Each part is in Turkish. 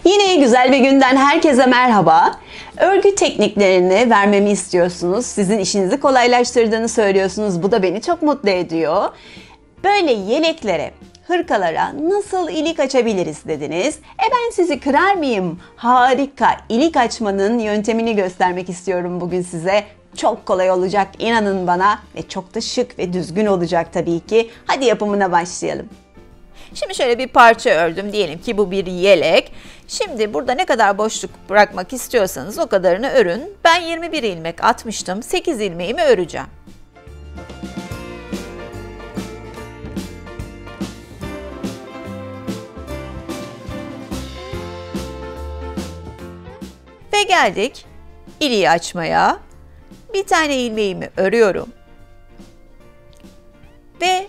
Yine güzel bir günden herkese merhaba. Örgü tekniklerini vermemi istiyorsunuz. Sizin işinizi kolaylaştırdığını söylüyorsunuz. Bu da beni çok mutlu ediyor. Böyle yeleklere, hırkalara nasıl ilik açabiliriz dediniz. Ben sizi kırar mıyım? Harika ilik açmanın yöntemini göstermek istiyorum bugün size. Çok kolay olacak, inanın bana, ve çok da şık ve düzgün olacak tabii ki. Hadi yapımına başlayalım. Şimdi şöyle bir parça ördüm. Diyelim ki bu bir yelek. Şimdi burada ne kadar boşluk bırakmak istiyorsanız o kadarını örün. Ben 21 ilmek atmıştım. 8 ilmeğimi öreceğim. Ve geldik iliği açmaya. Bir tane ilmeğimi örüyorum. Ve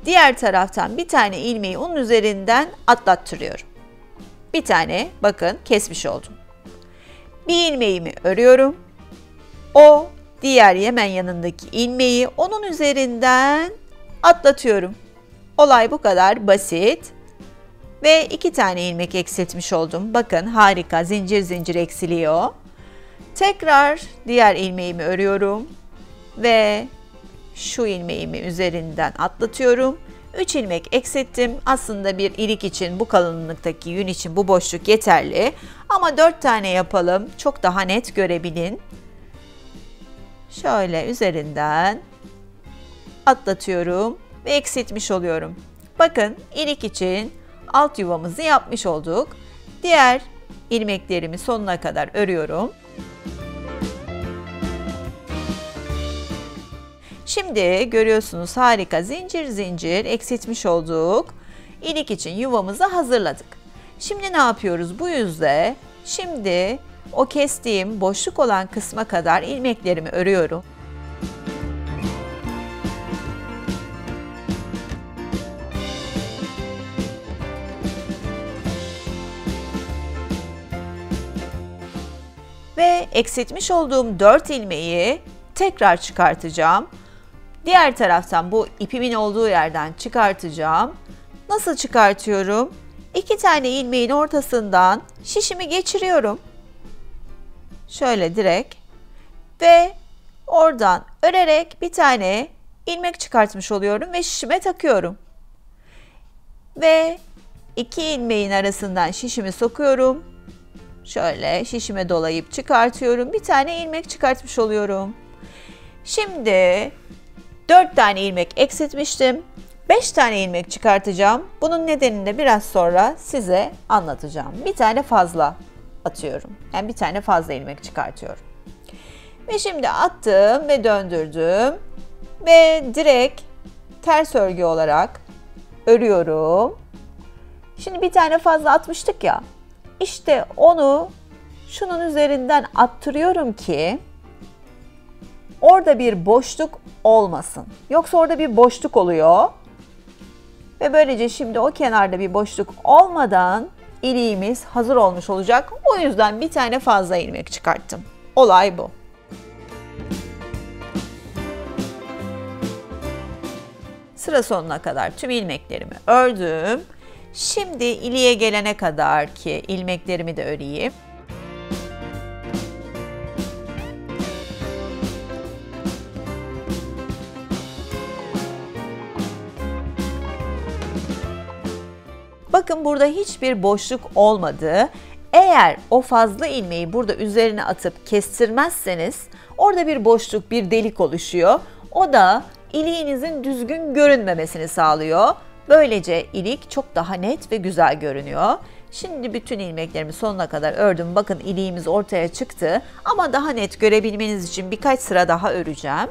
diğer taraftan bir tane ilmeği onun üzerinden atlattırıyorum. Bir tane bakın kesmiş oldum. Bir ilmeğimi örüyorum. O diğer hemen yanındaki ilmeği onun üzerinden atlatıyorum. Olay bu kadar basit. Ve 2 tane ilmek eksiltmiş oldum. Bakın harika, zincir zincir eksiliyor. Tekrar diğer ilmeğimi örüyorum. Ve şu ilmeğimi üzerinden atlatıyorum. 3 ilmek eksilttim. Aslında bir ilik için, bu kalınlıktaki yün için bu boşluk yeterli. Ama 4 tane yapalım. Çok daha net görebilin. Şöyle üzerinden atlatıyorum ve eksiltmiş oluyorum. Bakın ilik için alt yuvamızı yapmış olduk. Diğer ilmeklerimi sonuna kadar örüyorum. Şimdi görüyorsunuz harika zincir zincir eksiltmiş olduk. İlik için yuvamızı hazırladık. Şimdi ne yapıyoruz bu yüzde? Şimdi o kestiğim boşluk olan kısma kadar ilmeklerimi örüyorum. Ve eksiltmiş olduğum 4 ilmeği tekrar çıkartacağım. Diğer taraftan bu ipimin olduğu yerden çıkartacağım. Nasıl çıkartıyorum? 2 tane ilmeğin ortasından şişimi geçiriyorum. Şöyle direkt. Ve oradan örerek bir tane ilmek çıkartmış oluyorum ve şişime takıyorum. Ve 2 ilmeğin arasından şişimi sokuyorum. Şöyle şişime dolayıp çıkartıyorum. Bir tane ilmek çıkartmış oluyorum. Şimdi 4 tane ilmek eksiltmiştim. 5 tane ilmek çıkartacağım. Bunun nedenini de biraz sonra size anlatacağım. Bir tane fazla atıyorum. Yani bir tane fazla ilmek çıkartıyorum. Ve şimdi attım ve döndürdüm. Ve direkt ters örgü olarak örüyorum. Şimdi bir tane fazla atmıştık ya. İşte onu şunun üzerinden attırıyorum ki orada bir boşluk olmasın. Yoksa orada bir boşluk oluyor. Ve böylece şimdi o kenarda bir boşluk olmadan iliğimiz hazır olmuş olacak. O yüzden bir tane fazla ilmek çıkarttım. Olay bu. Sıra sonuna kadar tüm ilmeklerimi ördüm. Şimdi iliğe gelene kadar ki ilmeklerimi de öreyim. Bakın burada hiçbir boşluk olmadı. Eğer o fazla ilmeği burada üzerine atıp kestirmezseniz orada bir boşluk, bir delik oluşuyor. O da iliğinizin düzgün görünmemesini sağlıyor. Böylece ilik çok daha net ve güzel görünüyor. Şimdi bütün ilmeklerimi sonuna kadar ördüm. Bakın iliğimiz ortaya çıktı. Ama daha net görebilmeniz için birkaç sıra daha öreceğim.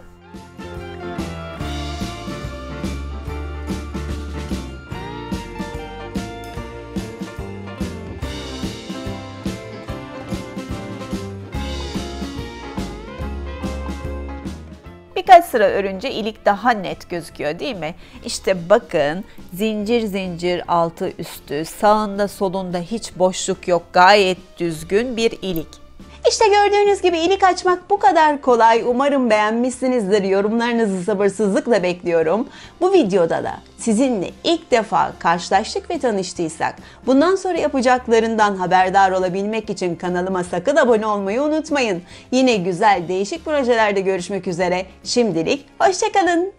Birkaç sıra örünce ilik daha net gözüküyor değil mi? İşte bakın zincir zincir altı üstü, sağında solunda hiç boşluk yok, gayet düzgün bir ilik. İşte gördüğünüz gibi ilik açmak bu kadar kolay. Umarım beğenmişsinizdir. Yorumlarınızı sabırsızlıkla bekliyorum. Bu videoda da sizinle ilk defa karşılaştık ve tanıştıysak, bundan sonra yapacaklarından haberdar olabilmek için kanalıma sakın abone olmayı unutmayın. Yine güzel değişik projelerde görüşmek üzere. Şimdilik hoşça kalın.